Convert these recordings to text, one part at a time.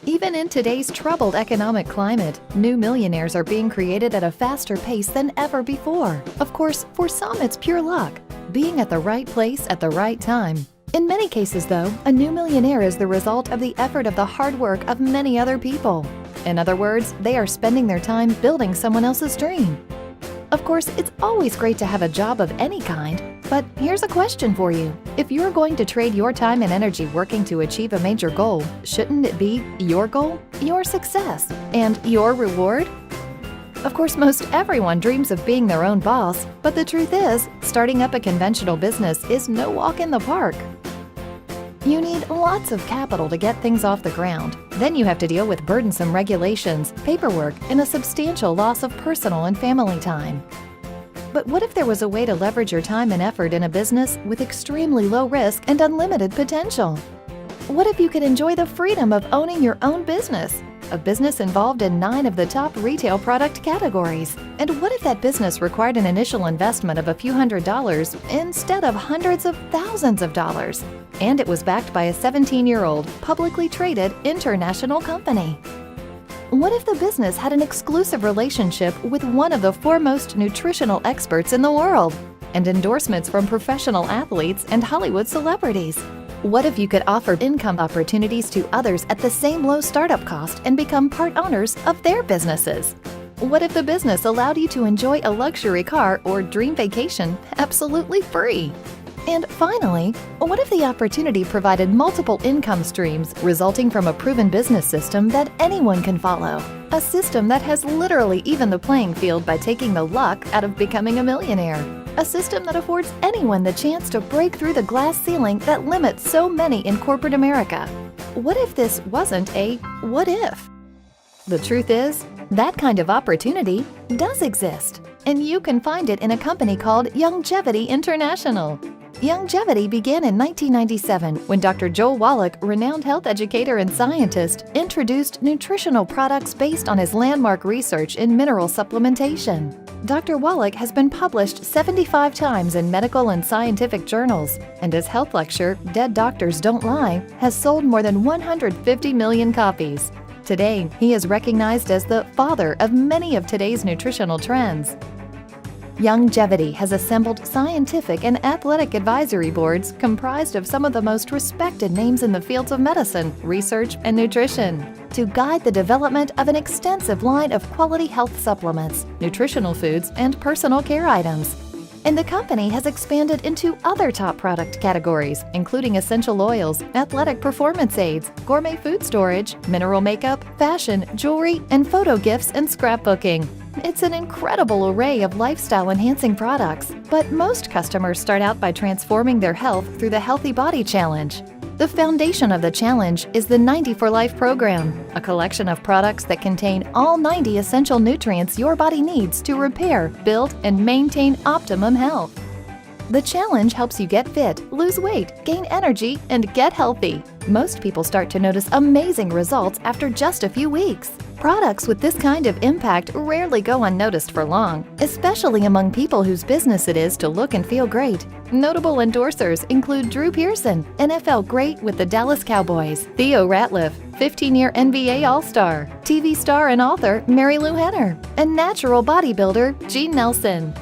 Even in today's troubled economic climate, new millionaires are being created at a faster pace than ever before. Of course, for some it's pure luck, being at the right place at the right time. In many cases, though, a new millionaire is the result of the effort of the hard work of many other people. In other words, they are spending their time building someone else's dream. Of course, it's always great to have a job of any kind, but here's a question for you. If you're going to trade your time and energy working to achieve a major goal, shouldn't it be your goal, your success, and your reward? Of course, most everyone dreams of being their own boss, but the truth is, starting up a conventional business is no walk in the park. You need lots of capital to get things off the ground. Then you have to deal with burdensome regulations, paperwork, and a substantial loss of personal and family time. But what if there was a way to leverage your time and effort in a business with extremely low risk and unlimited potential? What if you could enjoy the freedom of owning your own business? A business involved in 9 of the top retail product categories. And what if that business required an initial investment of a few $100s instead of hundreds of thousands of dollars? And it was backed by a 17-year-old, publicly traded international company. What if the business had an exclusive relationship with one of the foremost nutritional experts in the world and endorsements from professional athletes and Hollywood celebrities? What if you could offer income opportunities to others at the same low startup cost and become part owners of their businesses? What if the business allowed you to enjoy a luxury car or dream vacation absolutely free? And finally, what if the opportunity provided multiple income streams resulting from a proven business system that anyone can follow? A system that has literally evened the playing field by taking the luck out of becoming a millionaire. A system that affords anyone the chance to break through the glass ceiling that limits so many in corporate America. What if this wasn't a what if? The truth is, that kind of opportunity does exist, and you can find it in a company called Youngevity International. Youngevity began in 1997 when Dr. Joel Wallach, renowned health educator and scientist, introduced nutritional products based on his landmark research in mineral supplementation. Dr. Wallach has been published 75 times in medical and scientific journals, and his health lecture, Dead Doctors Don't Lie, has sold more than 150 million copies. Today, he is recognized as the father of many of today's nutritional trends. Youngevity has assembled scientific and athletic advisory boards comprised of some of the most respected names in the fields of medicine, research, and nutrition to guide the development of an extensive line of quality health supplements, nutritional foods, and personal care items. And the company has expanded into other top product categories, including essential oils, athletic performance aids, gourmet food storage, mineral makeup, fashion, jewelry, and photo gifts and scrapbooking. It's an incredible array of lifestyle-enhancing products, but most customers start out by transforming their health through the Healthy Body Challenge. The foundation of the challenge is the 90 for Life program, a collection of products that contain all 90 essential nutrients your body needs to repair, build, and maintain optimum health. The challenge helps you get fit, lose weight, gain energy, and get healthy. Most people start to notice amazing results after just a few weeks. Products with this kind of impact rarely go unnoticed for long, especially among people whose business it is to look and feel great. Notable endorsers include Drew Pearson, NFL great with the Dallas Cowboys, Theo Ratliff, 15-year NBA All-Star, TV star and author Mary Lou Henner, and natural bodybuilder Gene Nelson.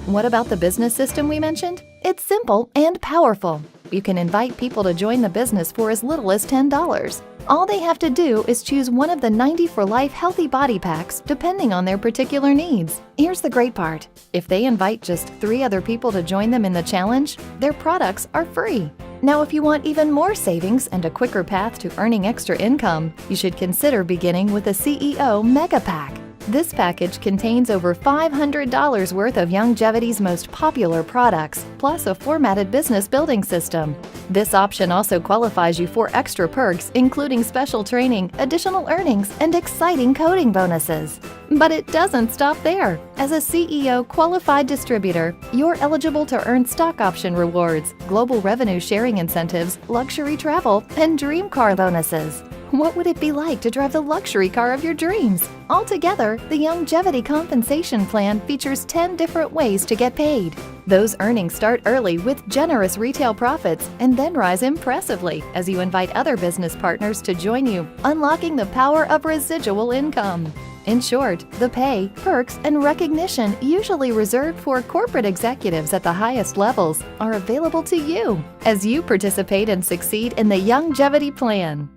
What about the business system we mentioned? It's simple and powerful. You can invite people to join the business for as little as $10. All they have to do is choose one of the 90 for Life Healthy Body Packs, depending on their particular needs. Here's the great part. If they invite just 3 other people to join them in the challenge, their products are free. Now, if you want even more savings and a quicker path to earning extra income, you should consider beginning with a CEO Mega Pack. This package contains over $500 worth of Youngevity's most popular products, plus a formatted business building system. This option also qualifies you for extra perks, including special training, additional earnings, and exciting coding bonuses. But it doesn't stop there. As a CEO qualified distributor, you're eligible to earn stock option rewards, global revenue sharing incentives, luxury travel, and dream car bonuses. What would it be like to drive the luxury car of your dreams? Altogether, the Youngevity Compensation Plan features 10 different ways to get paid. Those earnings start early with generous retail profits and then rise impressively as you invite other business partners to join you, unlocking the power of residual income. In short, the pay, perks, and recognition usually reserved for corporate executives at the highest levels are available to you as you participate and succeed in the Youngevity Plan.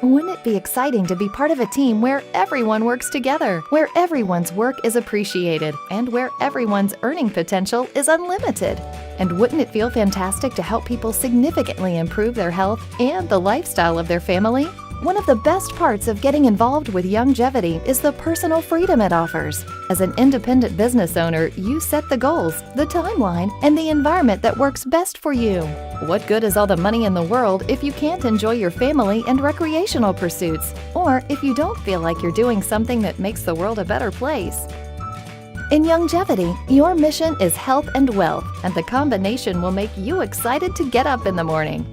Wouldn't it be exciting to be part of a team where everyone works together, where everyone's work is appreciated, and where everyone's earning potential is unlimited? And wouldn't it feel fantastic to help people significantly improve their health and the lifestyle of their family? One of the best parts of getting involved with Youngevity is the personal freedom it offers. As an independent business owner, you set the goals, the timeline, and the environment that works best for you. What good is all the money in the world if you can't enjoy your family and recreational pursuits, or if you don't feel like you're doing something that makes the world a better place? In Youngevity, your mission is health and wealth, and the combination will make you excited to get up in the morning.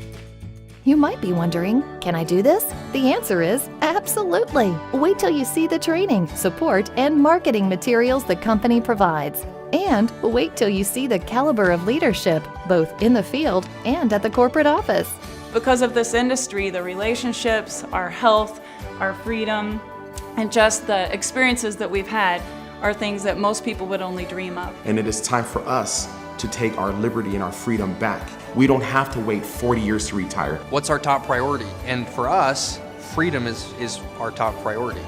You might be wondering, can I do this? The answer is absolutely. Wait till you see the training, support, and marketing materials the company provides. And wait till you see the caliber of leadership, both in the field and at the corporate office. Because of this industry, the relationships, our health, our freedom, and just the experiences that we've had are things that most people would only dream of. And it is time for us to take our liberty and our freedom back. We don't have to wait 40 years to retire. What's our top priority? And for us, freedom is our top priority.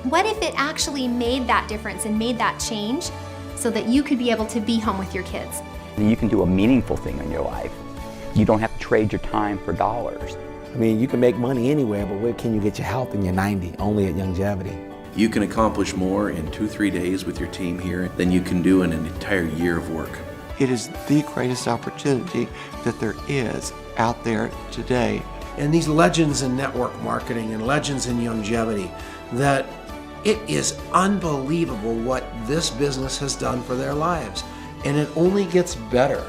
What if it actually made that difference and made that change so that you could be able to be home with your kids? You can do a meaningful thing in your life. You don't have to trade your time for dollars. I mean, you can make money anywhere, but where can you get your health in your 90? Only at Youngevity. You can accomplish more in 2-3 days with your team here than you can do in an entire year of work. It is the greatest opportunity that there is out there today. And these legends in network marketing and legends in Youngevity, that it is unbelievable what this business has done for their lives. And it only gets better.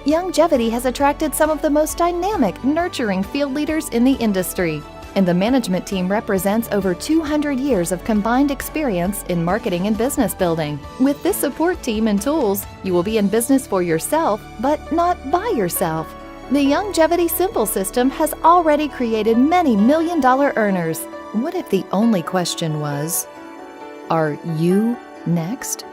Youngevity has attracted some of the most dynamic, nurturing field leaders in the industry. And the management team represents over 200 years of combined experience in marketing and business building. With this support team and tools, you will be in business for yourself, but not by yourself. The Youngevity Simple system has already created many million-dollar earners. What if the only question was, are you next?